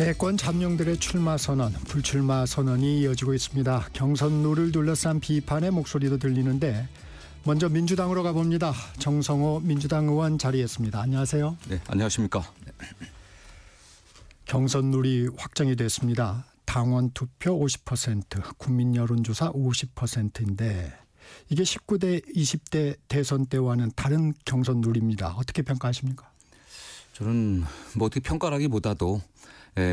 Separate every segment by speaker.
Speaker 1: 대권 잠룡들의 출마 선언, 불출마 선언이 이어지고 있습니다. 경선 룰을 둘러싼 비판의 목소리도 들리는데 먼저 민주당으로 가봅니다. 정성호 민주당 의원 자리했습니다. 안녕하세요.
Speaker 2: 네, 안녕하십니까.
Speaker 1: 경선 룰이 확정이 됐습니다. 당원 투표 50%, 국민 여론조사 50%인데 이게 19대, 20대 대선 때와는 다른 경선 룰입니다. 어떻게 평가하십니까?
Speaker 2: 저는 뭐 어떻게 평가라기보다도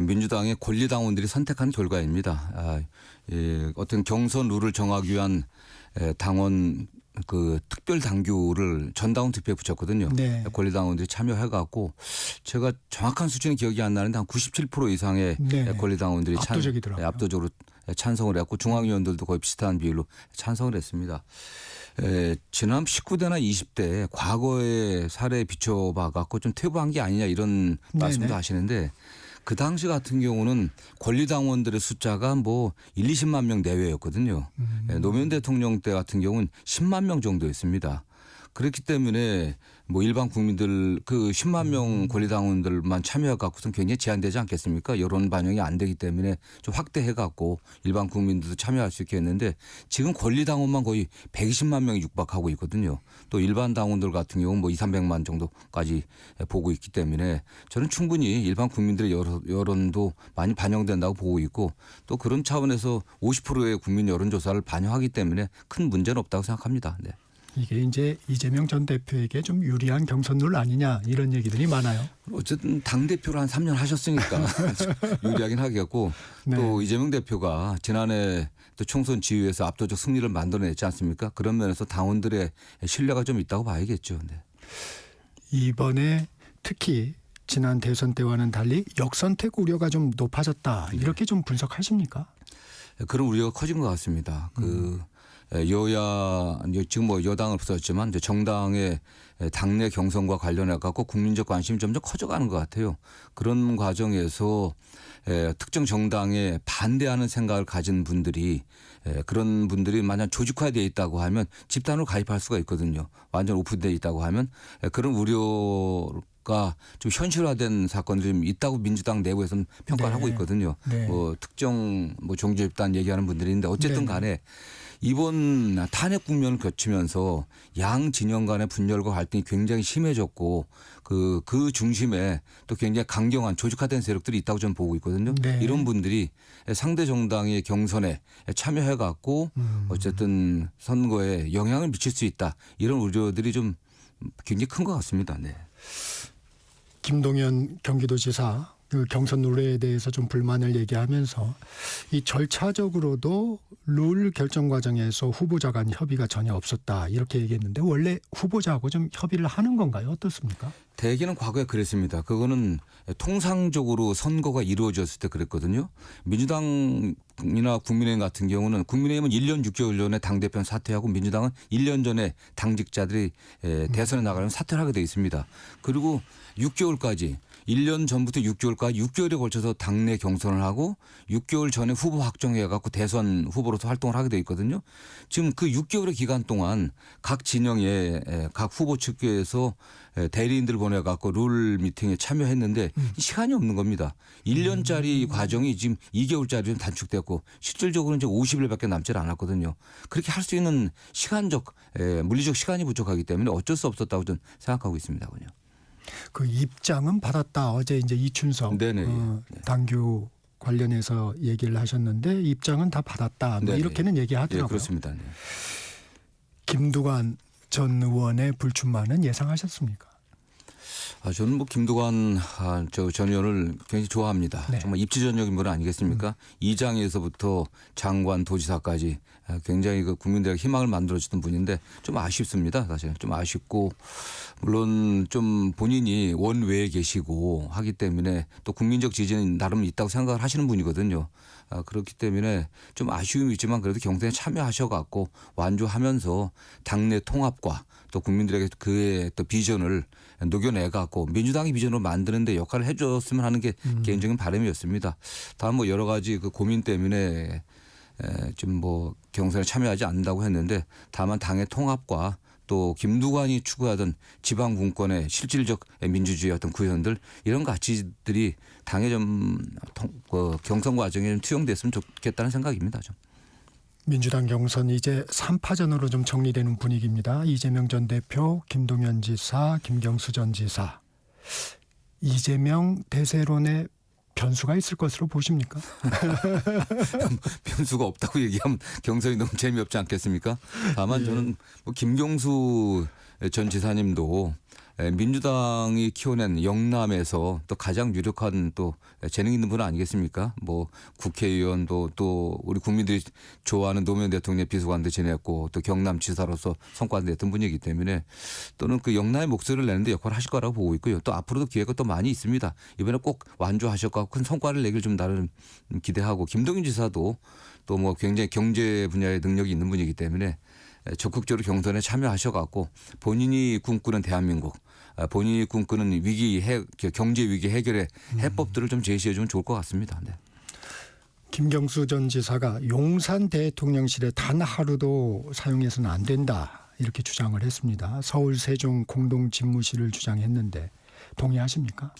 Speaker 2: 민주당의 권리당원들이 선택한 결과입니다. 어떤 경선 룰을 정하기 위한 당원 그 특별 당규를 전당원 투표에 붙였거든요.
Speaker 1: 네.
Speaker 2: 권리당원들이 참여해갖고 제가 정확한 수치는 기억이 안 나는데 한 97% 이상의
Speaker 1: 네.
Speaker 2: 권리당원들이
Speaker 1: 압도적이더라고요.
Speaker 2: 압도적으로 찬성을 했고 중앙위원들도 거의 비슷한 비율로 찬성을 했습니다. 지난 19대나 20대 과거의 사례에 비춰봐갖고 좀 퇴보한 게 아니냐 이런 말씀도 하시는데 그 당시 같은 경우는 권리당원들의 숫자가 뭐 1, 20만 명 내외였거든요. 노무현 대통령 때 같은 경우는 10만 명 정도였습니다. 그렇기 때문에 뭐 일반 국민들 그 10만 명 권리당원들만 참여해 갖고선 굉장히 제한되지 않겠습니까? 여론 반영이 안 되기 때문에 좀 확대해 갖고 일반 국민들도 참여할 수 있게 했는데 지금 권리당원만 거의 120만 명이 육박하고 있거든요. 또 일반 당원들 같은 경우는 뭐 2, 300만 정도까지 보고 있기 때문에 저는 충분히 일반 국민들의 여론도 많이 반영된다고 보고 있고 또 그런 차원에서 50%의 국민 여론조사를 반영하기 때문에 큰 문제는 없다고 생각합니다. 네.
Speaker 1: 이게 이제 이재명 전 대표에게 좀 유리한 경선 룰 아니냐 이런 얘기들이 많아요.
Speaker 2: 어쨌든 당대표를 한 3년 하셨으니까 유리하긴 하겠고
Speaker 1: 네.
Speaker 2: 또 이재명 대표가 지난해 또 총선 지휘에서 압도적 승리를 만들어냈지 않습니까? 그런 면에서 당원들의 신뢰가 좀 있다고 봐야겠죠. 네.
Speaker 1: 이번에 특히 지난 대선 때와는 달리 역선택 우려가 좀 높아졌다. 이렇게 좀 분석하십니까?
Speaker 2: 그런 우려가 커진 것 같습니다. 여야 지금 뭐 여당은 없었지만 이제 정당의 당내 경선과 관련해 갖고 국민적 관심이 점점 커져가는 것 같아요. 그런 과정에서 특정 정당에 반대하는 생각을 가진 분들이 그런 분들이 만약 조직화되어 있다고 하면 집단으로 가입할 수가 있거든요. 완전 오픈되어 있다고 하면 그런 우려가 좀 현실화된 사건들이 좀 있다고 민주당 내부에서는 평가를 하고 있거든요.
Speaker 1: 네.
Speaker 2: 뭐 특정 뭐 종교 집단 얘기하는 분들이 있는데 어쨌든 간에 이번 탄핵 국면을 거치면서 양 진영 간의 분열과 갈등이 굉장히 심해졌고 그 중심에 또 굉장히 강경한 조직화된 세력들이 있다고 저는 보고 있거든요.
Speaker 1: 네.
Speaker 2: 이런 분들이 상대 정당의 경선에 참여해 갖고 어쨌든 선거에 영향을 미칠 수 있다. 이런 우려들이 좀 굉장히 큰 것 같습니다. 네.
Speaker 1: 김동연 경기도지사 그 경선 룰에 대해서 좀 불만을 얘기하면서 이 절차적으로도 룰 결정 과정에서 후보자 간 협의가 전혀 없었다 이렇게 얘기했는데 원래 후보자하고 좀 협의를 하는 건가요? 어떻습니까?
Speaker 2: 대개는 과거에 그랬습니다. 그거는 통상적으로 선거가 이루어졌을 때 그랬거든요. 민주당이나 국민의힘 같은 경우는 국민의힘은 1년 6개월 전에 당대표는 사퇴하고 민주당은 1년 전에 당직자들이 대선에 나가려면 사퇴를 하게 돼 있습니다. 그리고 6개월까지 1년 전부터 6개월까지 6개월에 걸쳐서 당내 경선을 하고 6개월 전에 후보 확정해 갖고 대선 후보로서 활동을 하게 돼 있거든요. 지금 그 6개월의 기간 동안 각 진영에 각 후보 측에서 대리인들 보내 갖고 룰 미팅에 참여했는데 시간이 없는 겁니다. 1년짜리 과정이 지금 2개월짜리로 단축됐고 실질적으로는 이제 50일밖에 남지 않았거든요. 그렇게 할 수 있는 시간적 물리적 시간이 부족하기 때문에 어쩔 수 없었다고 저는 생각하고 있습니다. 그냥.
Speaker 1: 그 입장은 받았다. 어제 이제 이춘석 당규 관련해서 얘기를 하셨는데 입장은 다 받았다. 뭐 이렇게는 얘기하더라고요.
Speaker 2: 네, 그렇습니다. 네.
Speaker 1: 김두관 전 의원의 불출마는 예상하셨습니까?
Speaker 2: 저는 뭐 김두관 전 의원을 굉장히 좋아합니다.
Speaker 1: 네.
Speaker 2: 정말 입지전적인 분 아니겠습니까? 이장에서부터 장관, 도지사까지 굉장히 그 국민들에게 희망을 만들어주던 분인데 좀 아쉽습니다. 사실 좀 아쉽고 물론 좀 본인이 원외에 계시고 하기 때문에 또 국민적 지지는 나름 있다고 생각을 하시는 분이거든요. 그렇기 때문에 좀 아쉬움이 있지만 그래도 경선에 참여하셔갖고 완주하면서 당내 통합과 또 국민들에게 그의 또 비전을 녹여내갖고 민주당의 비전으로 만드는 데 역할을 해줬으면 하는 게 개인적인 바람이었습니다. 다음 뭐 여러 가지 그 고민 때문에 좀 뭐 경선에 참여하지 않는다고 했는데 다만 당의 통합과 또 김두관이 추구하던 지방 분권의 실질적 민주주의 어떤 구현들 이런 가치들이 당의 좀 경선 과정에 좀 투영됐으면 좋겠다는 생각입니다. 좀.
Speaker 1: 민주당 경선 이제 3파전으로 좀 정리되는 분위기입니다. 이재명 전 대표, 김동연 지사, 김경수 전 지사. 이재명 대세론에 변수가 있을 것으로 보십니까?
Speaker 2: 변수가 없다고 얘기하면 경선이 너무 재미없지 않겠습니까? 다만 저는 뭐 김경수 전 지사님도 민주당이 키워낸 영남에서 또 가장 유력한 또 재능 있는 분 아니겠습니까? 뭐 국회의원도 또 우리 국민들이 좋아하는 노무현 대통령의 비서관도 지냈고 또 경남지사로서 성과를 냈던 분이기 때문에 또는 그 영남의 목소리를 내는데 역할을 하실 거라고 보고 있고요. 또 앞으로도 기회가 또 많이 있습니다. 이번에 꼭 완주하셨고 큰 성과를 내길 좀 나름 기대하고 김동연 지사도 또 뭐 굉장히 경제 분야의 능력이 있는 분이기 때문에 적극적으로 경선에 참여하셔갖고 본인이 꿈꾸는 대한민국, 본인이 꿈꾸는 경제 위기 해결의 해법들을 좀 제시해주면 좋을 것 같습니다. 네.
Speaker 1: 김경수 전 지사가 용산 대통령실에 단 하루도 사용해서는 안 된다 이렇게 주장을 했습니다. 서울 세종 공동 집무실을 주장했는데 동의하십니까?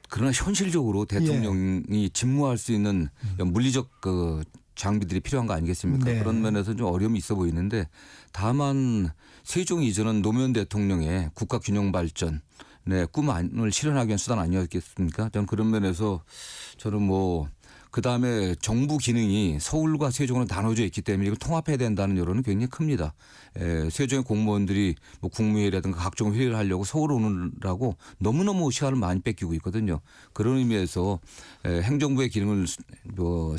Speaker 2: 그러나 현실적으로 대통령이 집무할 수 있는 물리적 그 장비들이 필요한 거 아니겠습니까?
Speaker 1: 네.
Speaker 2: 그런 면에서 좀 어려움이 있어 보이는데 다만 세종 이전은 노무현 대통령의 국가 균형 발전의 꿈을 실현하기 위한 수단 아니었겠습니까? 저는 그런 면에서 저는 뭐 그다음에 정부 기능이 서울과 세종으로 나눠져 있기 때문에 이걸 통합해야 된다는 여론은 굉장히 큽니다. 세종의 공무원들이 뭐 국무회의라든가 각종 회의를 하려고 서울 오느라고 너무너무 시간을 많이 뺏기고 있거든요. 그런 의미에서 행정부의 기능을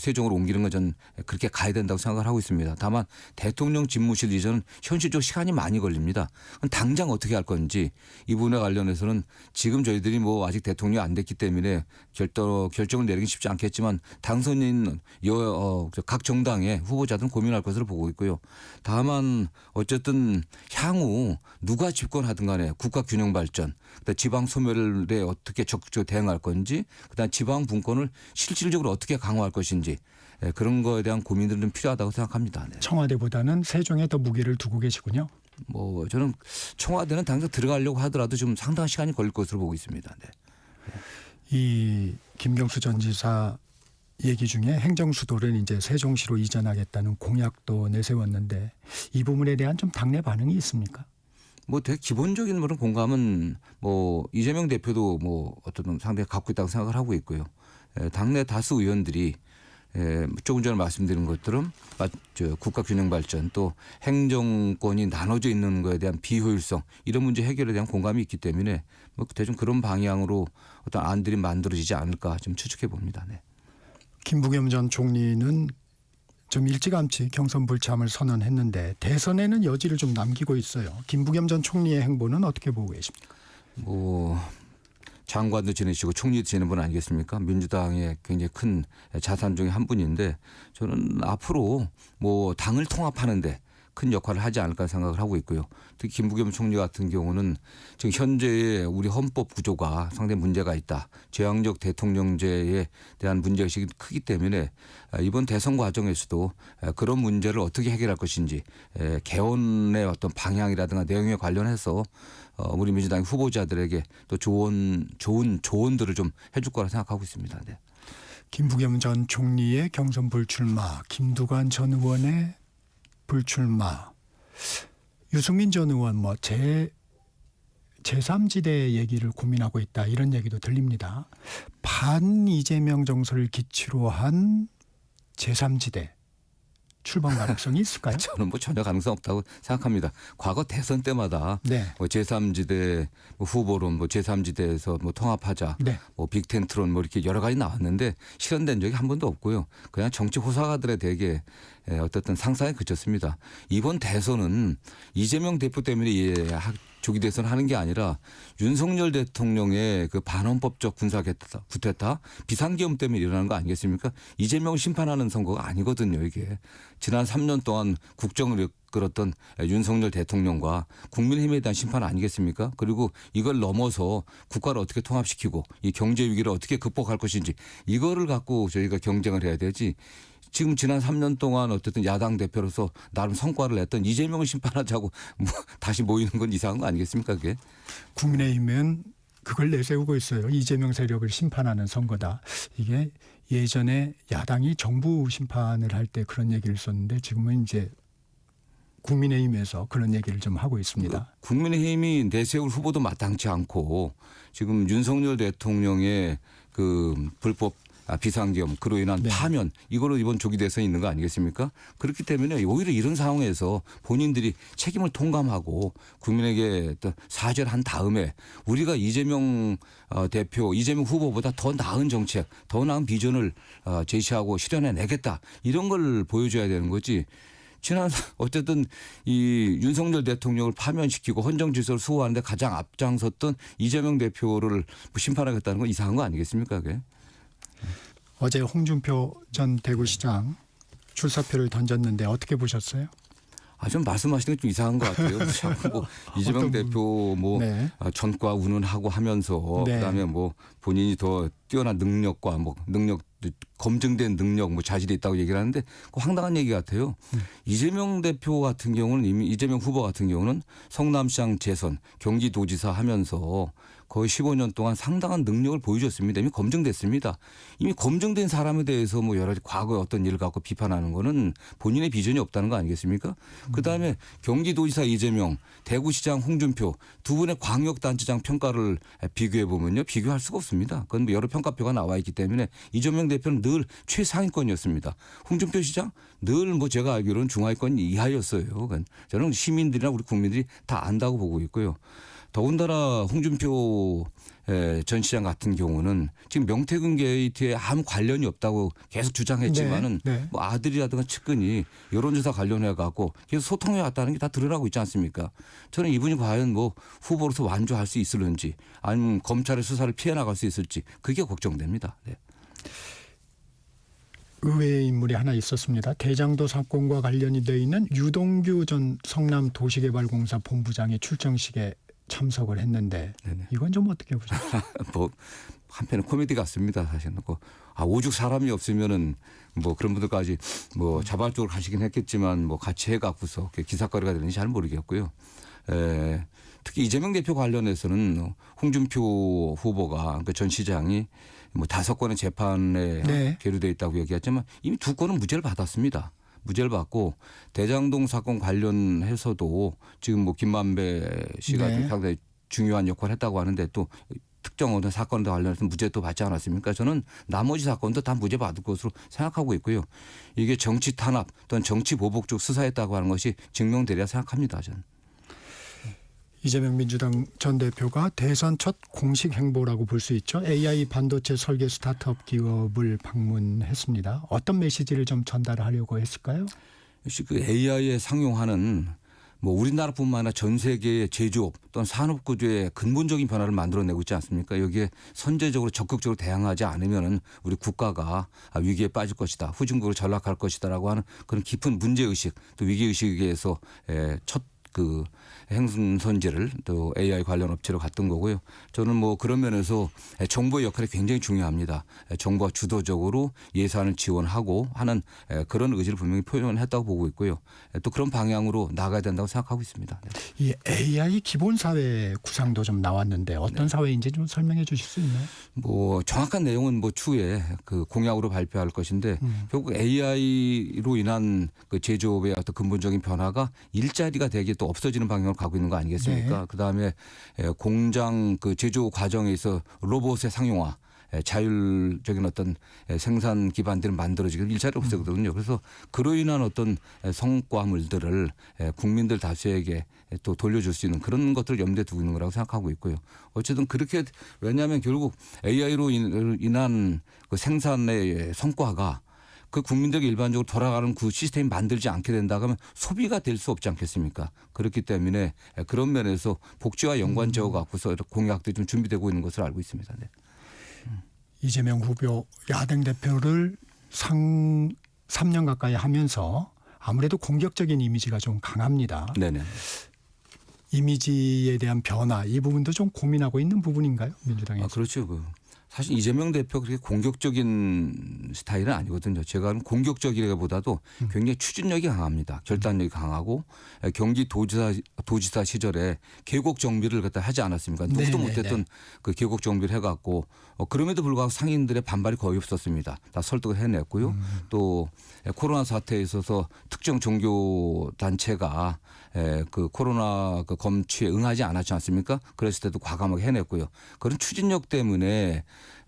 Speaker 2: 세종으로 옮기는 건 전 그렇게 가야 된다고 생각을 하고 있습니다. 다만 대통령 집무실 이전은 현실적 시간이 많이 걸립니다. 그럼 당장 어떻게 할 건지 이 부분에 관련해서는 지금 저희들이 뭐 아직 대통령이 안 됐기 때문에 결정을 내리긴 쉽지 않겠지만 당선인 각 정당의 후보자들은 고민할 것으로 보고 있고요. 다만 어쨌든 향후 누가 집권하든 간에 국가 균형 발전, 지방 소멸에 어떻게 적극적으로 대응할 건지, 그다음 지방 분권을 실질적으로 어떻게 강화할 것인지 그런 거에 대한 고민들은 좀 필요하다고 생각합니다. 네.
Speaker 1: 청와대보다는 세종에 더 무게를 두고 계시군요.
Speaker 2: 뭐 저는 청와대는 당장 들어가려고 하더라도 좀 상당한 시간이 걸릴 것으로 보고 있습니다. 네.
Speaker 1: 이 김경수 전 지사 얘기 중에 행정수도를 이제 세종시로 이전하겠다는 공약도 내세웠는데 이 부분에 대한 좀 당내 반응이 있습니까?
Speaker 2: 뭐 되게 기본적인 그런 공감은 뭐 이재명 대표도 뭐 어떤 상당히 갖고 있다고 생각을 하고 있고요. 당내 다수 의원들이 조금 전에 말씀드린 것처럼 국가 균형 발전 또 행정권이 나눠져 있는 거에 대한 비효율성 이런 문제 해결에 대한 공감이 있기 때문에 뭐 대충 그런 방향으로 어떤 안들이 만들어지지 않을까 좀 추측해 봅니다. 네.
Speaker 1: 김부겸 전 총리는 좀 일찌감치 경선 불참을 선언했는데 대선에는 여지를 좀 남기고 있어요. 김부겸 전 총리의 행보는 어떻게 보고 계십니까?
Speaker 2: 뭐 장관도 지내시고 총리도 지내는 분 아니겠습니까? 민주당의 굉장히 큰 자산 중에 한 분인데 저는 앞으로 뭐 당을 통합하는데 큰 역할을 하지 않을까 생각을 하고 있고요. 특히 김부겸 총리 같은 경우는 지금 현재의 우리 헌법 구조가 상당히 문제가 있다. 제왕적 대통령제에 대한 문제의식이 크기 때문에 이번 대선 과정에서도 그런 문제를 어떻게 해결할 것인지 개헌의 어떤 방향이라든가 내용에 관련해서 우리 민주당 후보자들에게 또 좋은 조언들을 좀 해줄 거라 생각하고 있습니다. 네.
Speaker 1: 김부겸 전 총리의 경선 불출마, 김두관 전 의원의 불출마, 유승민 전 의원 뭐 제3지대 얘기를 고민하고 있다 이런 얘기도 들립니다. 반 이재명 정서를 기치로 한 제3지대 출범 가능성이 있을까요?
Speaker 2: 저는 뭐 전혀 가능성 없다고 생각합니다. 과거 대선 때마다
Speaker 1: 네.
Speaker 2: 뭐 제3지대 후보론 뭐 제3지대에서 뭐 통합하자,
Speaker 1: 네.
Speaker 2: 뭐 빅텐트론 뭐 이렇게 여러 가지 나왔는데 실현된 적이 한 번도 없고요. 그냥 정치 호사가들에 대게 어떻든 상상에 그쳤습니다. 이번 대선은 이재명 대표 때문에 조기 대선 하는 게 아니라 윤석열 대통령의 그 반헌법적 군사 구태타 비상계엄 때문에 일어나는 거 아니겠습니까? 이재명 심판하는 선거가 아니거든요. 이게 지난 3년 동안 국정을 이끌었던 윤석열 대통령과 국민의힘에 대한 심판 아니겠습니까? 그리고 이걸 넘어서 국가를 어떻게 통합시키고 이 경제 위기를 어떻게 극복할 것인지 이거를 갖고 저희가 경쟁을 해야 되지. 지금 지난 3년 동안 어쨌든 야당 대표로서 나름 성과를 냈던 이재명을 심판하자고 다시 모이는 건 이상한 거 아니겠습니까? 그게.
Speaker 1: 국민의힘은 그걸 내세우고 있어요. 이재명 세력을 심판하는 선거다. 이게 예전에 야당이 정부 심판을 할 때 그런 얘기를 썼는데 지금은 이제 국민의힘에서 그런 얘기를 좀 하고 있습니다.
Speaker 2: 국민의힘이 내세울 후보도 마땅치 않고 지금 윤석열 대통령의 그 불법 비상계엄 그로 인한
Speaker 1: 네.
Speaker 2: 파면 이걸로 이번 조기 대선이 있는 거 아니겠습니까? 그렇기 때문에 오히려 이런 상황에서 본인들이 책임을 통감하고 국민에게 또 사죄를 한 다음에 우리가 이재명 대표, 이재명 후보보다 더 나은 정책, 더 나은 비전을 제시하고 실현해내겠다 이런 걸 보여줘야 되는 거지. 지난 어쨌든 이 윤석열 대통령을 파면시키고 헌정 질서를 수호하는데 가장 앞장섰던 이재명 대표를 심판하겠다는 건 이상한 거 아니겠습니까? 그게?
Speaker 1: 어제 홍준표 전 대구시장 출사표를 던졌는데 어떻게 보셨어요?
Speaker 2: 좀 말씀하시는 게 좀 이상한 것 같아요. 자꾸 뭐 이재명 대표 뭐
Speaker 1: 네.
Speaker 2: 전과 운운하고 하면서
Speaker 1: 네.
Speaker 2: 그다음에 뭐 본인이 더 뛰어난 능력과 뭐 능력 검증된 능력 뭐 자질이 있다고 얘기를 하는데 그 황당한 얘기 같아요. 이재명 대표 같은 경우는 이미 이재명 후보 같은 경우는 성남시장 재선 경기도지사 하면서 거의 15년 동안 상당한 능력을 보여줬습니다. 이미 검증됐습니다. 이미 검증된 사람에 대해서 뭐 여러 가지 과거의 어떤 일을 갖고 비판하는 거는 본인의 비전이 없다는 거 아니겠습니까? 그다음에 경기도지사 이재명, 대구시장 홍준표 두 분의 광역단체장 평가를 비교해 보면요. 비교할 수가 없습니다. 그건 뭐 여러 평가표가 나와 있기 때문에 이재명 대표는 늘 최상위권이었습니다. 홍준표 시장 늘 뭐 제가 알기로는 중하위권 이하였어요. 그건 저는 시민들이나 우리 국민들이 다 안다고 보고 있고요. 더군다나 홍준표 전 시장 같은 경우는 지금 명태균 게이트에 아무 관련이 없다고 계속 주장했지만은
Speaker 1: 네, 네.
Speaker 2: 뭐 아들이라든가 측근이 여론조사 관련해 갖고 계속 소통해 왔다는 게 다 드러나고 있지 않습니까? 저는 이분이 과연 뭐 후보로서 완주할 수 있을는지 아니면 검찰의 수사를 피해 나갈 수 있을지 그게 걱정됩니다. 네.
Speaker 1: 의외의 인물이 하나 있었습니다. 대장도 사건과 관련이 돼 있는 유동규 전 성남도시개발공사 본부장의 출정식에 참석을 했는데
Speaker 2: 네네.
Speaker 1: 이건 좀 어떻게 보셨어요?
Speaker 2: 뭐 한편은 코미디 같습니다. 사실은 오죽 사람이 없으면은 뭐 그런 분들까지 뭐 자발적으로 가시긴 했겠지만 뭐 같이 해갖고서 기사거리가 되는지 잘 모르겠고요. 특히 이재명 대표 관련해서는 홍준표 후보가 그러니까 전 시장이 뭐 5건의 재판에
Speaker 1: 네.
Speaker 2: 계류돼 있다고 얘기했지만 이미 2건은 무죄를 받았습니다. 무죄를 받고 대장동 사건 관련해서도 지금 뭐 김만배 씨가
Speaker 1: 네.
Speaker 2: 상당히 중요한 역할을 했다고 하는데 또 특정 어떤 사건과 관련해서 무죄 또 받지 않았습니까? 저는 나머지 사건도 다 무죄 받을 것으로 생각하고 있고요. 이게 정치 탄압 또는 정치 보복 쪽 수사했다고 하는 것이 증명되리라 생각합니다. 저는.
Speaker 1: 이재명 민주당 전 대표가 대선 첫 공식 행보라고 볼 수 있죠. AI 반도체 설계 스타트업 기업을 방문했습니다. 어떤 메시지를 좀 전달하려고 했을까요?
Speaker 2: 역시 그 AI에 상용하는 뭐 우리나라뿐만 아니라 전 세계의 제조업 또는 산업 구조의 근본적인 변화를 만들어내고 있지 않습니까? 여기에 선제적으로 적극적으로 대응하지 않으면은 우리 국가가 위기에 빠질 것이다. 후진국으로 전락할 것이다라고 하는 그런 깊은 문제의식 또 위기의식에서 첫 그 행선지를 또 AI 관련 업체로 갔던 거고요. 저는 뭐 그런 면에서 정부의 역할이 굉장히 중요합니다. 정부가 주도적으로 예산을 지원하고 하는 그런 의지를 분명히 표현했다고 보고 있고요. 또 그런 방향으로 나가야 된다고 생각하고 있습니다. 네.
Speaker 1: 이 AI 기본 사회 구상도 좀 나왔는데 어떤 사회인지 좀 설명해 주실 수 있나요?
Speaker 2: 뭐 정확한 내용은 뭐 추후에 그 공약으로 발표할 것인데 결국 AI로 인한 그 제조업의 어떤 근본적인 변화가 일자리가 되게 또 없어지는 방향으로 가고 있는 거 아니겠습니까?
Speaker 1: 네.
Speaker 2: 그다음에 공장 그 제조 과정에서 로봇의 상용화 자율적인 어떤 생산 기반들을 만들어지고 일자리를 없애거든요. 그래서 그로 인한 어떤 성과물들을 국민들 다수에게 또 돌려줄 수 있는 그런 것들을 염두에 두고 있는 거라고 생각하고 있고요. 어쨌든 그렇게 왜냐하면 결국 AI로 인한 그 생산의 성과가 그 국민들에게 일반적으로 돌아가는 그 시스템이 만들지 않게 된다 하면 소비가 될 수 없지 않겠습니까? 그렇기 때문에 그런 면에서 복지와 연관지어 갖고서 공약들이 좀 준비되고 있는 것으로 알고 있습니다. 네.
Speaker 1: 이재명 후보 야당 대표를 3년 가까이 하면서 아무래도 공격적인 이미지가 좀 강합니다.
Speaker 2: 네네.
Speaker 1: 이미지에 대한 변화 이 부분도 좀 고민하고 있는 부분인가요? 민주당에서.
Speaker 2: 그렇죠. 사실 이재명 대표 그렇게 공격적인 스타일은 아니거든요. 제가 하는 공격적이라기보다도 굉장히 추진력이 강합니다. 결단력이 강하고 경기 도지사 시절에 계곡 정비를 갖다 하지 않았습니까? 누구도
Speaker 1: 네네네.
Speaker 2: 못했던 그 계곡 정비를 해갖고 그럼에도 불구하고 상인들의 반발이 거의 없었습니다. 다 설득을 해냈고요. 또 코로나 사태에 있어서 특정 종교 단체가 그 코로나 그 검취에 응하지 않았지 않습니까? 그랬을 때도 과감하게 해냈고요. 그런 추진력 때문에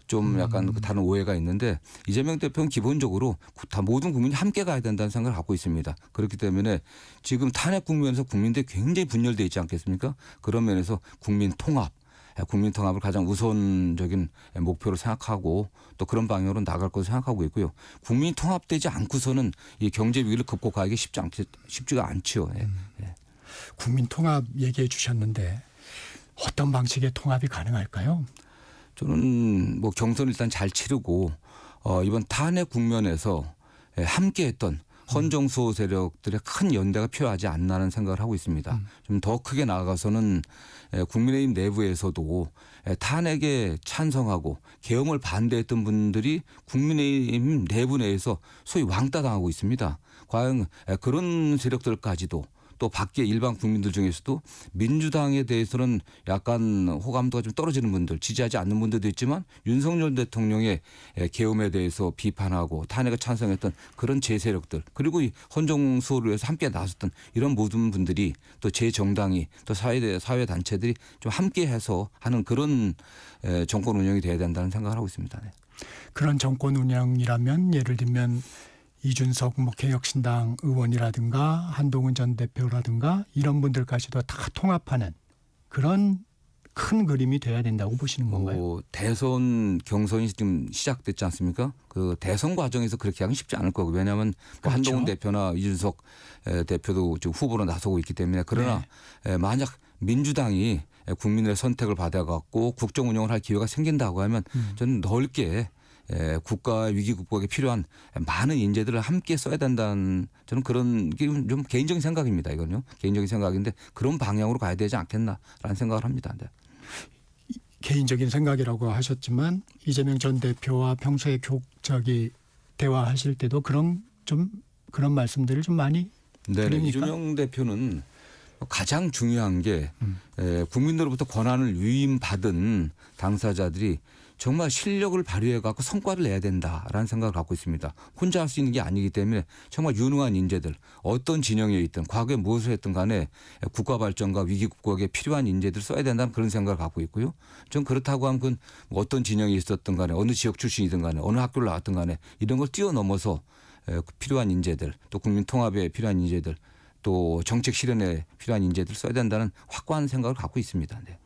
Speaker 2: 좀 약간 그 다른 오해가 있는데 이재명 대표는 기본적으로 다 모든 국민이 함께 가야 된다는 생각을 갖고 있습니다. 그렇기 때문에 지금 탄핵 국면에서 국민들이 굉장히 분열되어 있지 않겠습니까? 그런 면에서 국민 통합을 가장 우선적인 목표로 생각하고 또 그런 방향으로 나갈 것으로 생각하고 있고요. 국민이 통합되지 않고서는 이 경제 위기를 극복하기 쉽지가 않죠. 예.
Speaker 1: 국민 통합 얘기해 주셨는데 어떤 방식의 통합이 가능할까요?
Speaker 2: 저는 뭐 경선 일단 잘 치르고 이번 탄핵 국면에서 함께했던 헌정수호 세력들의 큰 연대가 필요하지 않나는 생각을 하고 있습니다. 좀 더 크게 나아가서는 국민의힘 내부에서도 탄핵에 찬성하고 계엄을 반대했던 분들이 국민의힘 내부 내에서 소위 왕따 당하고 있습니다. 과연 그런 세력들까지도 또 밖에 일반 국민들 중에서도 민주당에 대해서는 약간 호감도가 좀 떨어지는 분들, 지지하지 않는 분들도 있지만 윤석열 대통령의 계엄에 대해서 비판하고 탄핵에 찬성했던 그런 제세력들 그리고 이 헌정수호를 위해서 함께 나섰던 이런 모든 분들이 또 제 정당이 또 사회 단체들이 좀 함께해서 하는 그런 정권 운영이 돼야 된다는 생각을 하고 있습니다. 네.
Speaker 1: 그런 정권 운영이라면 예를 들면 이준석 뭐 개혁신당 의원이라든가 한동훈 전 대표라든가 이런 분들까지도 다 통합하는 그런 큰 그림이 돼야 된다고 보시는 건가요?
Speaker 2: 대선 경선이 지금 시작됐지 않습니까? 그 대선 과정에서 그렇게 하긴 쉽지 않을 거고 왜냐하면 뭐
Speaker 1: 그렇죠.
Speaker 2: 한동훈 대표나 이준석 대표도 지금 후보로 나서고 있기 때문에 그러나 만약 민주당이 국민의 선택을 받아갖고 국정 운영을 할 기회가 생긴다고 하면 저는 넓게 국가 위기 극복에 필요한 많은 인재들을 함께 써야 된다는 저는 그런 게 좀 개인적인 생각입니다. 이건요. 개인적인 생각인데 그런 방향으로 가야 되지 않겠나라는 생각을 합니다. 네.
Speaker 1: 개인적인 생각이라고 하셨지만 이재명 전 대표와 평소에 대화하실 때도 그런 말씀들을 좀 많이
Speaker 2: 네,
Speaker 1: 드립니까?
Speaker 2: 이재명 대표는 가장 중요한 게 국민들로부터 권한을 위임받은 당사자들이 정말 실력을 발휘해 갖고 성과를 내야 된다라는 생각을 갖고 있습니다. 혼자 할 수 있는 게 아니기 때문에 정말 유능한 인재들 어떤 진영에 있든 과거에 무엇을 했든 간에 국가 발전과 위기 극복에 필요한 인재들을 써야 된다는 그런 생각을 갖고 있고요. 좀 그렇다고 하면 그건 어떤 진영에 있었든 간에 어느 지역 출신이든 간에 어느 학교를 나왔든 간에 이런 걸 뛰어넘어서 필요한 인재들 또 국민 통합에 필요한 인재들 또 정책 실현에 필요한 인재들을 써야 된다는 확고한 생각을 갖고 있습니다. 네.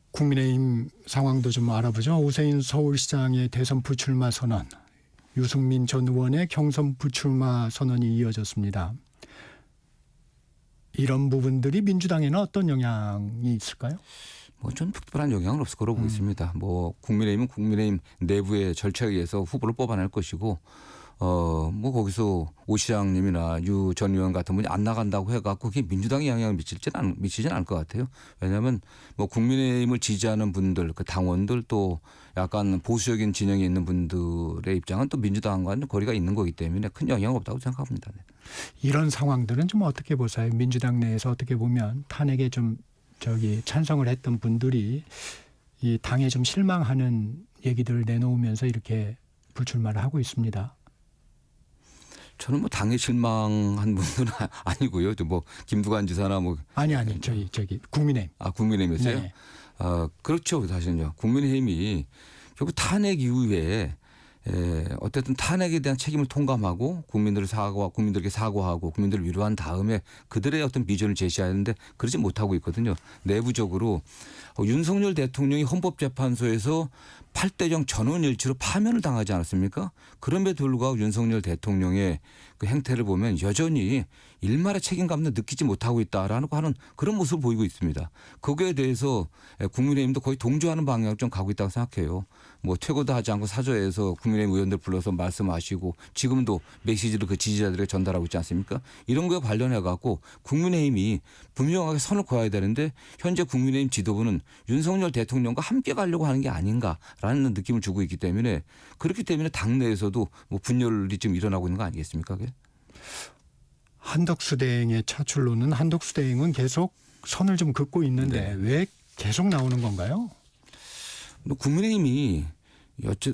Speaker 1: 국민의힘 상황도 좀 알아보죠. 오세훈 서울시장의 대선 부출마 선언, 유승민 전 의원의 경선 부출마 선언이 이어졌습니다. 이런 부분들이 민주당에는 어떤 영향이 있을까요?
Speaker 2: 뭐 좀 특별한 영향은 없을 거라고 보겠습니다. 뭐 국민의힘은 국민의힘 내부의 절차에 의해서 후보를 뽑아낼 것이고 뭐 거기서 오 시장님이나 유 전 의원 같은 분이 안 나간다고 해갖고 그게 민주당에 영향을 미치지는 않을 것 같아요. 왜냐하면 뭐 국민의힘을 지지하는 분들, 그 당원들 또 약간 보수적인 진영에 있는 분들의 입장은 또 민주당과는 거리가 있는 거기 때문에 큰 영향 없다고 생각합니다. 네.
Speaker 1: 이런 상황들은 좀 어떻게 보세요? 민주당 내에서 어떻게 보면 탄핵에 좀 찬성을 했던 분들이 이 당에 좀 실망하는 얘기들을 내놓으면서 이렇게 불출마를 하고 있습니다.
Speaker 2: 저는 뭐 당에 실망한 분들은 아니고요. 뭐 김두관 지사나 뭐
Speaker 1: 아니 국민의힘.
Speaker 2: 국민의힘이었어요.
Speaker 1: 네.
Speaker 2: 그렇죠. 사실은요. 국민의힘이 결국 탄핵 이후에 어쨌든 탄핵에 대한 책임을 통감하고 국민들에게 사과하고 국민들을 위로한 다음에 그들의 어떤 비전을 제시해야 하는데 그러지 못하고 있거든요. 내부적으로 윤석열 대통령이 헌법재판소에서 8대0 전원일치로 파면을 당하지 않았습니까? 그럼에도 불구하고 윤석열 대통령의 그 행태를 보면 여전히 일말의 책임감도 느끼지 못하고 있다라는 하는 그런 모습을 보이고 있습니다. 거기에 대해서 국민의힘도 거의 동조하는 방향으로 좀 가고 있다고 생각해요. 뭐 퇴거도 하지 않고 사저에서 국민의힘 의원들 불러서 말씀하시고 지금도 메시지를 그 지지자들에게 전달하고 있지 않습니까? 이런 거에 관련해 갖고 국민의힘이 분명하게 선을 그어야 되는데 현재 국민의힘 지도부는 윤석열 대통령과 함께 가려고 하는 게 아닌가라는 느낌을 주고 있기 때문에 그렇기 때문에 당내에서도 뭐 분열이 좀 일어나고 있는 거 아니겠습니까? 그게?
Speaker 1: 한덕수 대행의 차출로는 한덕수 대행은 계속 선을 좀 긋고 있는데 왜 계속 나오는 건가요?
Speaker 2: 뭐 국민의힘이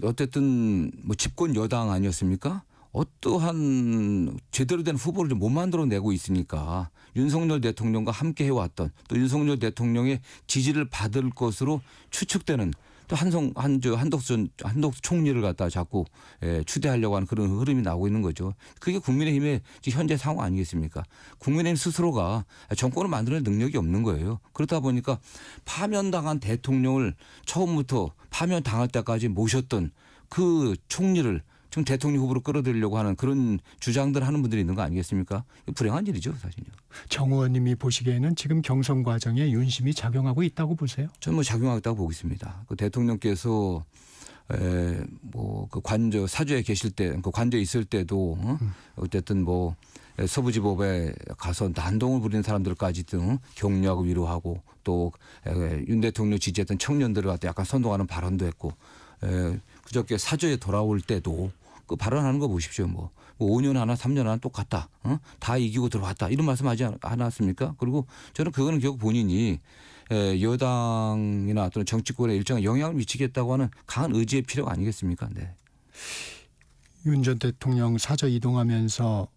Speaker 2: 어쨌든 뭐 집권 여당 아니었습니까? 어떠한 제대로 된 후보를 좀 못 만들어내고 있으니까 윤석열 대통령과 함께 해왔던 또 윤석열 대통령의 지지를 받을 것으로 추측되는 또 한덕수 총리를 갖다 자꾸 추대하려고 하는 그런 흐름이 나오고 있는 거죠. 그게 국민의힘의 현재 상황 아니겠습니까? 국민의힘 스스로가 정권을 만들어낼 능력이 없는 거예요. 그러다 보니까 파면당한 대통령을 처음부터 파면당할 때까지 모셨던 그 총리를 지금 대통령 후보로 끌어들이려고 하는 그런 주장들 하는 분들이 있는 거 아니겠습니까? 불행한 일이죠, 사실요.
Speaker 1: 정 의원님이 보시기에는 지금 경선 과정에 윤심이 작용하고 있다고 보세요?
Speaker 2: 저는 뭐 작용하고 있다고 보고 있습니다. 그 대통령께서 뭐 그 사주에 계실 때, 그 관저에 있을 때도 어쨌든 뭐 서부지법에 가서 난동을 부리는 사람들까지 등 격려하고 위로하고 또 윤 대통령 지지했던 청년들을 갖다 약간 선동하는 발언도 했고 그저께 사주에 돌아올 때도 그 발언하는 거 보십시오. 뭐 5년 하나 3년 하나 똑같다. 다 이기고 들어왔다. 이런 말씀하지 않았습니까? 그리고 저는 그거는 결국 본인이 여당이나 또는 정치권에 일정한 영향을 미치겠다고 하는 강한 의지의 필요가 아니겠습니까? 네.
Speaker 1: 윤 전 대통령 사저 이동하면서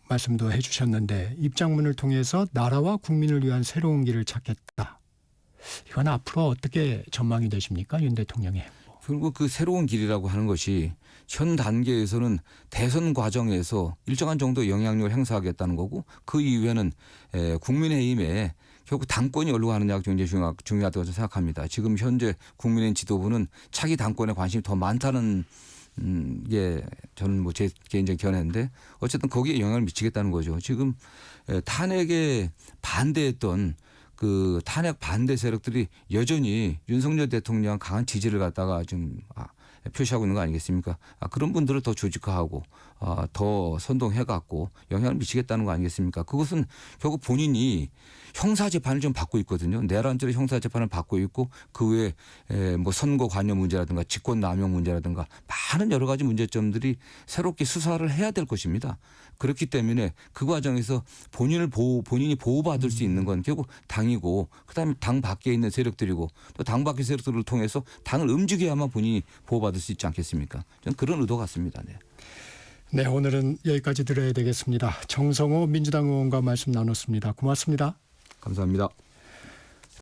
Speaker 1: 말씀도 해주셨는데 입장문을 통해서 나라와 국민을 위한 새로운 길을 찾겠다. 이건 앞으로 어떻게 전망이 되십니까? 윤 대통령의.
Speaker 2: 그리고 그 새로운 길이라고 하는 것이 현 단계에서는 대선 과정에서 일정한 정도 영향력을 행사하겠다는 거고 그 이후에는 국민의힘에 결국 당권이 어디로 가느냐가 굉장히 중요하다고 생각합니다. 지금 현재 국민의힘 지도부는 차기 당권에 관심이 더 많다는 게 저는 뭐 제 개인적인 견해인데 어쨌든 거기에 영향을 미치겠다는 거죠. 지금 탄핵에 반대했던 그 탄핵 반대 세력들이 여전히 윤석열 대통령 강한 지지를 갖다가 좀 표시하고 있는 거 아니겠습니까? 그런 분들을 더 조직화하고 더 선동해갖고 영향을 미치겠다는 거 아니겠습니까? 그것은 결국 본인이 형사재판을 좀 받고 있거든요. 내란죄로 형사재판을 받고 있고 그 외에 뭐 선거 관여 문제라든가 직권남용 문제라든가 많은 여러 가지 문제점들이 새롭게 수사를 해야 될 것입니다. 그렇기 때문에 그 과정에서 본인이 보호받을 수 있는 건 결국 당이고 그다음에 당 밖에 있는 세력들이고 또 당 밖의 세력들을 통해서 당을 움직여야만 본인이 보호받을 수 있지 않겠습니까? 저는 그런 의도 같습니다. 네.
Speaker 1: 네, 오늘은 여기까지 들어야 되겠습니다. 정성호 민주당 의원과 말씀 나눴습니다. 고맙습니다.
Speaker 2: 감사합니다.